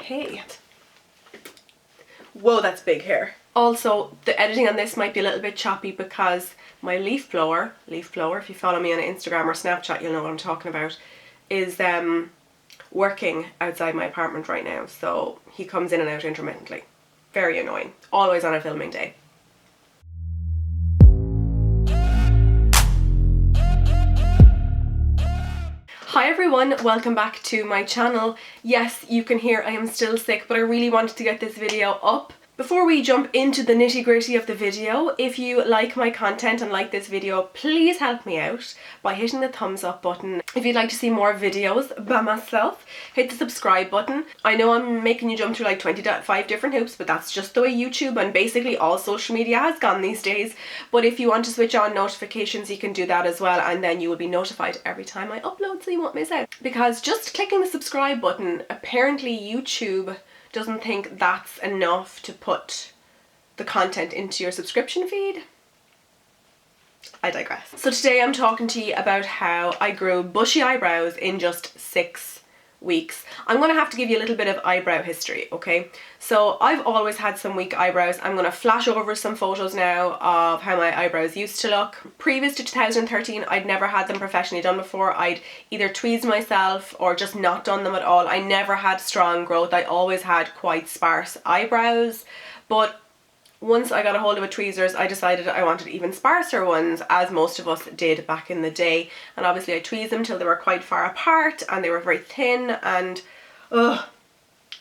Hey. Whoa, that's big hair. Also, the editing on this might be a little bit choppy because my leaf blower, if you follow me on Instagram or Snapchat, you'll know what I'm talking about, is working outside my apartment right now. So he comes in and out intermittently. Very annoying. Always on a filming day. Hi everyone, welcome back to my channel. Yes, you can hear I am still sick, but I really wanted to get this video up. Before we jump into the nitty-gritty of the video, if you like my content and like this video, please help me out by hitting the thumbs up button. If you'd like to see more videos by myself, hit the subscribe button. I know I'm making you jump through like 25 different hoops, but that's just the way YouTube and basically all social media has gone these days. But if you want to switch on notifications, you can do that as well, and then you will be notified every time I upload so you won't miss out. Because just clicking the subscribe button, apparently YouTube doesn't think that's enough to put the content into your subscription feed. I digress. So today I'm talking to you about how I grew bushy eyebrows in just 6 weeks. I'm going to have to give you a little bit of eyebrow history, okay? So I've always had some weak eyebrows. I'm going to flash over some photos now of how my eyebrows used to look. Previous to 2013, I'd never had them professionally done before. I'd either tweezed myself or just not done them at all. I never had strong growth. I always had quite sparse eyebrows, but once I got a hold of a tweezers, I decided I wanted even sparser ones, as most of us did back in the day. And obviously I tweezed them till they were quite far apart and they were very thin, and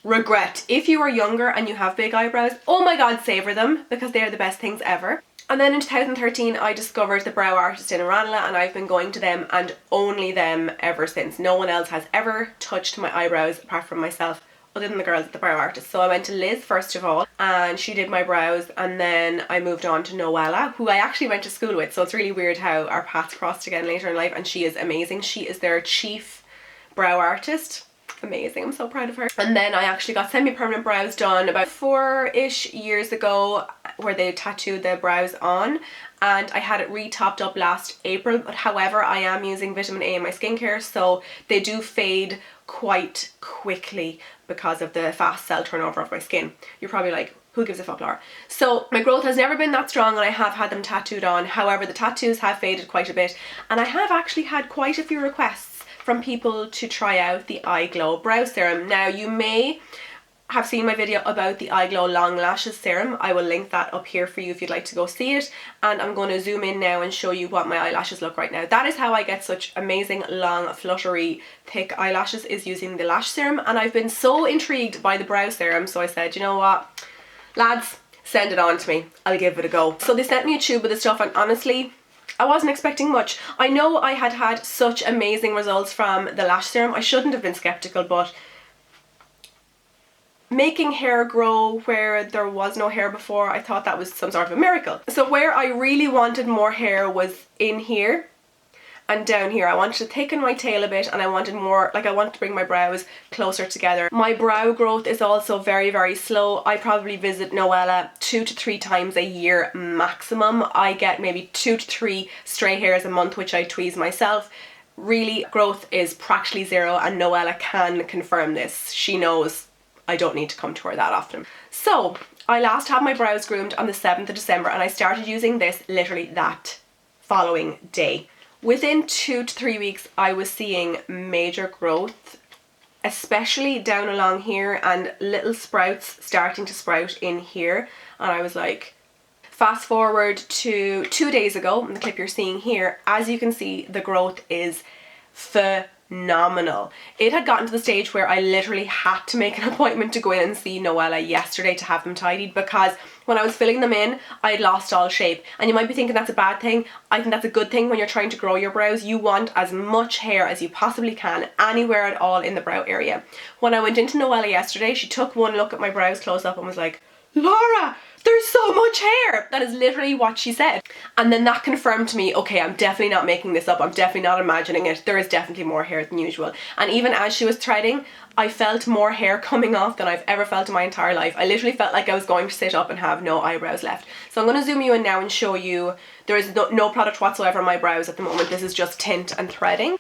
regret. If you are younger and you have big eyebrows, oh my god, savor them because they are the best things ever. And then in 2013 I discovered the Brow Artist in Ranelagh, and I've been going to them and only them ever since. No one else has ever touched my eyebrows apart from myself, other than the girls at the Brow Artist. So I went to Liz first of all, and she did my brows, and then I moved on to Noella, who I actually went to school with, so it's really weird how our paths crossed again later in life, and she is amazing. She is their chief brow artist. Amazing, I'm so proud of her. And then I actually got semi-permanent brows done about 4-ish years ago, where they tattooed the brows on, and I had it re-topped up last April. But however, I am using vitamin A in my skincare, so they do fade quite quickly because of the fast cell turnover of my skin. You're probably like, who gives a fuck, Laura? So my growth has never been that strong, and I have had them tattooed on. However, the tattoos have faded quite a bit, and I have actually had quite a few requests from people to try out the Eyeglow Brow Serum. Now, you may have seen my video about the Eyeglow Long Lashes Serum. I will link that up here for you if you'd like to go see it. And I'm going to zoom in now and show you what my eyelashes look right now. That is how I get such amazing, long, fluttery, thick eyelashes, is using the lash serum. And I've been so intrigued by the brow serum, so I said, you know what, lads, send it on to me. I'll give it a go. So they sent me a tube of the stuff, and honestly, I wasn't expecting much. I know I had had such amazing results from the lash serum. I shouldn't have been skeptical, but making hair grow where there was no hair before, I thought that was some sort of a miracle. So where I really wanted more hair was in here and down here. I wanted to thicken my tail a bit, and I wanted more, like I wanted to bring my brows closer together. My brow growth is also very, very slow. I probably visit Noella 2 to 3 times a year maximum. I get maybe 2 to 3 stray hairs a month, which I tweeze myself. Really, growth is practically zero, and Noella can confirm this. She knows I don't need to come to her that often. So I last had my brows groomed on the 7th of December, and I started using this literally that following day. Within 2 to 3 weeks, I was seeing major growth, especially down along here, and little sprouts starting to sprout in here. And I was like, fast forward to 2 days ago, in the clip you're seeing here, as you can see, the growth is phenomenal. It had gotten to the stage where I literally had to make an appointment to go in and see Noella yesterday to have them tidied, because when I was filling them in, I had lost all shape. And you might be thinking that's a bad thing. I think that's a good thing when you're trying to grow your brows. You want as much hair as you possibly can, anywhere at all in the brow area. When I went into Noella yesterday, she took one look at my brows close up and was like, Laura, there's so much hair. That is literally what she said. And then that confirmed to me, okay, I'm definitely not making this up. I'm definitely not imagining it. There is definitely more hair than usual. And even as she was threading, I felt more hair coming off than I've ever felt in my entire life. I literally felt like I was going to sit up and have no eyebrows left. So I'm going to zoom you in now and show you there is no product whatsoever on my brows at the moment. This is just tint and threading.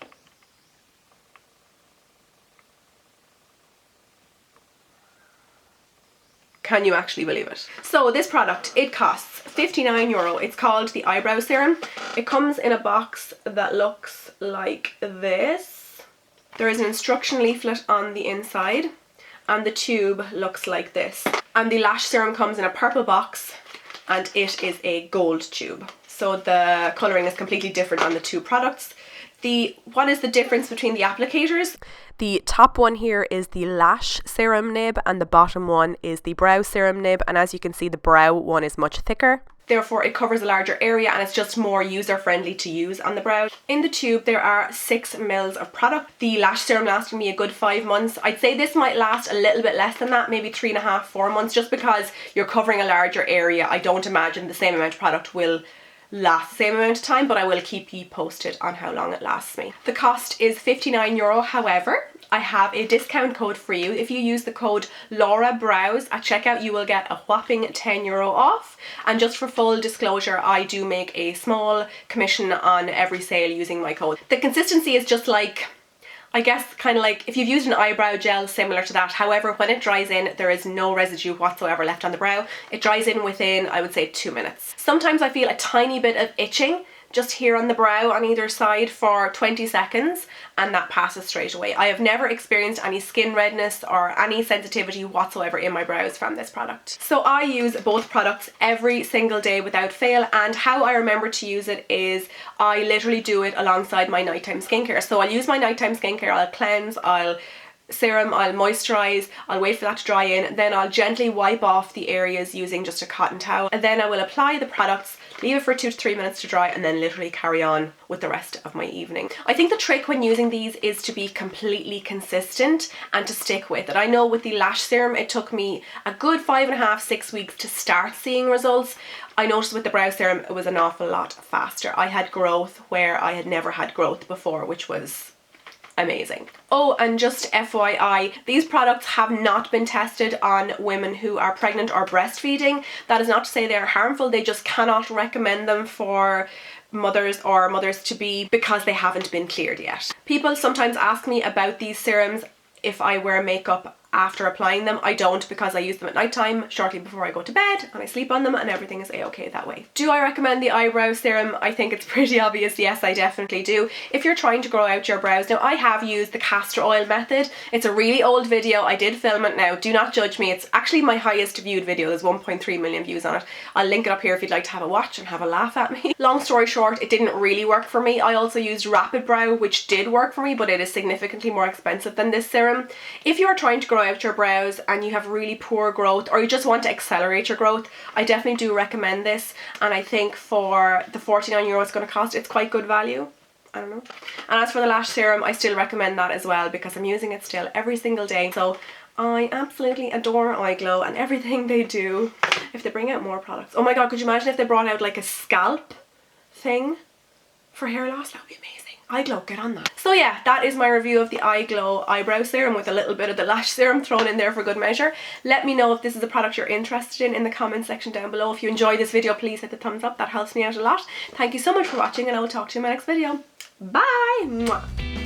Can you actually believe it? So this product, it costs €59. It's called the Eyebrow Serum. It comes in a box that looks like this. There is an instruction leaflet on the inside and the tube looks like this. And the lash serum comes in a purple box and it is a gold tube. So the colouring is completely different on the two products. What is the difference between the applicators? The top one here is the lash serum nib and the bottom one is the brow serum nib, and as you can see the brow one is much thicker. Therefore it covers a larger area and it's just more user friendly to use on the brow. In the tube there are 6 mils of product. The lash serum lasted me a good 5 months. I'd say this might last a little bit less than that, maybe 3.5, 4 months, just because you're covering a larger area. I don't imagine the same amount of product will last the same amount of time, but I will keep you posted on how long it lasts me. The cost is €59. However, I have a discount code for you. If you use the code LauraBrows at checkout, you will get a whopping €10 off. And just for full disclosure, I do make a small commission on every sale using my code. The consistency is just like, I guess kind of like if you've used an eyebrow gel, similar to that. However, when it dries in, there is no residue whatsoever left on the brow. It dries in within, I would say, 2 minutes. Sometimes I feel a tiny bit of itching just here on the brow on either side for 20 seconds and that passes straight away. I have never experienced any skin redness or any sensitivity whatsoever in my brows from this product. So I use both products every single day without fail, and how I remember to use it is I literally do it alongside my nighttime skincare. So I'll use my nighttime skincare, I'll cleanse, I'll serum, I'll moisturise, I'll wait for that to dry in, then I'll gently wipe off the areas using just a cotton towel, and then I will apply the products, leave it for 2 to 3 minutes to dry, and then literally carry on with the rest of my evening. I think the trick when using these is to be completely consistent and to stick with it. I know with the lash serum it took me a good 5.5, 6 weeks to start seeing results. I noticed with the brow serum it was an awful lot faster. I had growth where I had never had growth before, which was amazing. Oh, and just FYI, these products have not been tested on women who are pregnant or breastfeeding. That is not to say they are harmful, they just cannot recommend them for mothers or mothers-to-be because they haven't been cleared yet. People sometimes ask me about these serums if I wear makeup after applying them. I don't, because I use them at night time shortly before I go to bed and I sleep on them and everything is a-okay that way. Do I recommend the eyebrow serum? I think it's pretty obvious. Yes, I definitely do. If you're trying to grow out your brows, now I have used the castor oil method. It's a really old video. I did film it now. Do not judge me. It's actually my highest viewed video. There's 1.3 million views on it. I'll link it up here if you'd like to have a watch and have a laugh at me. Long story short, it didn't really work for me. I also used Rapid Brow, which did work for me, but it is significantly more expensive than this serum. If you're trying to grow out your brows and you have really poor growth, or you just want to accelerate your growth, I definitely do recommend this, and I think for the €49 it's going to cost, it's quite good value. I don't know. And as for the lash serum, I still recommend that as well because I'm using it still every single day. So I absolutely adore Eyeglow and everything they do. If they bring out more products, oh my god, could you imagine if they brought out like a scalp thing for hair loss? That would be amazing. Eyeglow, get on that. So yeah, that is my review of the Eyeglow eyebrow serum with a little bit of the lash serum thrown in there for good measure. Let me know if this is a product you're interested in the comment section down below. If you enjoyed this video, please hit the thumbs up. That helps me out a lot. Thank you so much for watching and I will talk to you in my next video. Bye! Mwah.